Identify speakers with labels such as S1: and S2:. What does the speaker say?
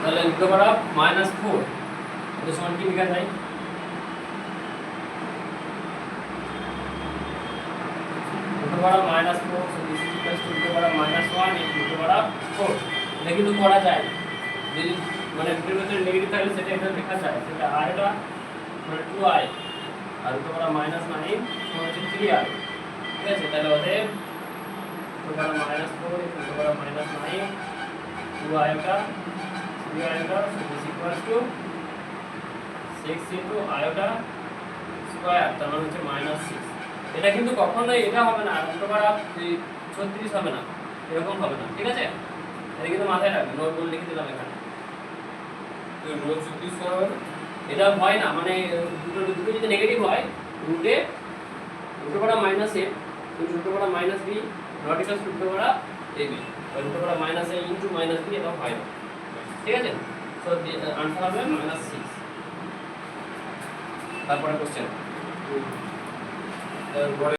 S1: তাহলে root over of -4 এটা সমান কি লেখা যায়? Root over of -4 so this is equal to root over of -1 into root over of 4। এটা কিন্তু করা যায়, যদি মানে রুটের ভিতরে নেগেটিভ থাকলে সেটা এটা লেখা যায়, সেটা আর এটা মানে 2i R root over of -9 সমান হচ্ছে 3i। ঠিক আছে, তাহলে অতএব root over of -4 root over of -9 2i টা 3i টা so this equals to 6 into iota square, তার মানে হচ্ছে -6। এটা কিন্তু কখনোই এটা হবে না, রুট ওভার অফ 36 হবে না, এরকম হবে না। ঠিক আছে, এটা কিন্তু মাথায় রাখবেন, নোট বলে লিখে দিলাম এখানে।
S2: তো রোজ 36 হবে না?
S1: এটা হয় না, মানে দুটো যদি নেগেটিভ হয় রুটে root over of -a root over of -b not equals root over of ab, root over of -a into -b এটা হয় না। ঠিক আছে, সো আনসার হবে -6। তারপরে কোশ্চেন